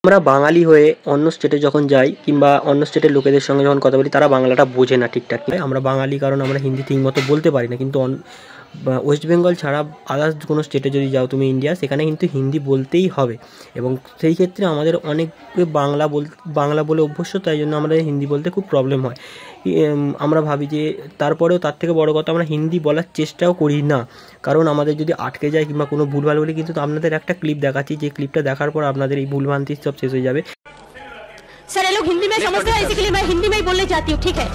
আমরা বাঙালি হয়ে অন্য স্টেটে যখন যাই কিংবা অন্য স্টেটের লোকেদের সঙ্গে যখন কথা বলি তারা বাংলাটা বোঝে না ঠিকঠাক। আমরা বাঙালি কারণ আমরা হিন্দি ঠিকমতো বলতে পারি না, কিন্তু ওয়েস্ট বেঙ্গল ছাড়া আদার্স কোনো স্টেটে যদি যাও তুমি ইন্ডিয়া, সেখানে কিন্তু হিন্দি বলতেই হবে। এবং সেই ক্ষেত্রে আমাদের অনেক বাংলা বলে অভ্যস্ত, তাই জন্য আমাদের হিন্দি বলতে খুব প্রবলেম হয়। আমরা ভাবি যে তারপরেও তার থেকে বড় কথা আমরা হিন্দি বলার চেষ্টাও করি না, কারণ আমাদের যদি আটকে যায় কিংবা কোনো ভুলভাল বলি। কিন্তু আপনাদের একটা ক্লিপ দেখাচ্ছি, যে ক্লিপটা দেখার পর আপনাদের এই ভুলভ্রান্তি সব শেষ হয়ে যাবে। सर ये लोग हिंदी में समझते हैं, इसीलिए मैं हिंदी में ही बोलने चाहती हूँ, ठीक है?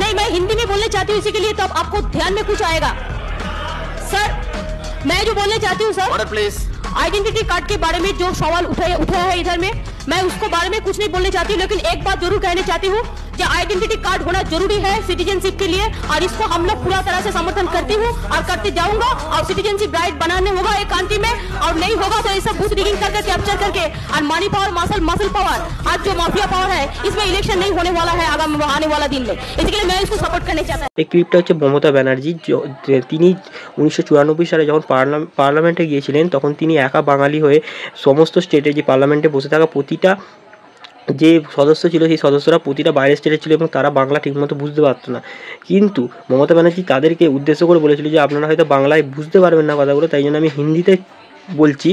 नहीं, मैं हिंदी में बोलने चाहती हूँ इसी के लिए, तब आपको ध्यान में कुछ आएगा। सर मैं जो बोलने चाहती हूँ सर, प्लीज आइडेंटिटी कार्ड के बारे में जो सवाल उठाया है इधर में, मैं उसको बारे में कुछ नहीं बोलने चाहती हूँ, लेकिन एक बात जरूर कहना चाहती हूँ कि आइडेंटिटी कार्ड होना जरूरी है सिटीजनशिप के लिए, और इसको हम लोग पूरा तरह से समर्थन करती हूँ और करते जाऊंगा। और सिटीजनशिप राइट बनाने होगा एक कांट्री में, और नहीं होगा तो ये सब बूथ रिगिंग करके कैप्चर करके, और मनी पावर मसल पावर, आज जो माफिया पावर है, इसमें इलेक्शन नहीं होने वाला है आने वाला दिन में, इसके लिए मैं इसको सपोर्ट करने चाहता हूँ। এই ক্লিপটা হচ্ছে মমতা ব্যানার্জি। তিনি 1994 সালে যখন পার্লামেন্টে গিয়েছিলেন, তখন তিনি একা বাঙালি হয়ে সমস্ত স্টেটে যে পার্লামেন্টে বসে থাকা প্রতিটা যে সদস্য ছিল, সেই সদস্যরা প্রতিটা বাইরের স্টেটে ছিল এবং তারা বাংলা ঠিকমতো বুঝতে পারতো না। কিন্তু মমতা ব্যানার্জি তাদেরকে উদ্দেশ্য করে বলেছিল যে আপনারা হয়তো বাংলায় বুঝতে পারবেন না কথাগুলো, তাই জন্য আমি হিন্দিতে বলছি।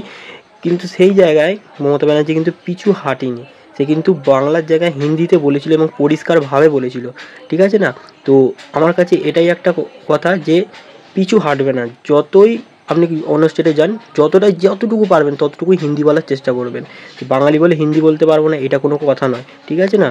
কিন্তু সেই জায়গায় মমতা ব্যানার্জি কিন্তু পিছু হাঁটেনি, সে কিন্তু বাংলার জায়গায় হিন্দিতে বলেছিল এবং পরিষ্কারভাবে বলেছিল, ঠিক আছে না? তো আমার কাছে এটাই একটা কথা যে পিছু হাঁটবে না, যতই আপনি অন্য স্টেটে যান, যতটুকু পারবেন ততটুকুই হিন্দি বলার চেষ্টা করবেন। বাঙালি বলে হিন্দি বলতে পারবো না, এটা কোনো কথা নয়, ঠিক আছে না?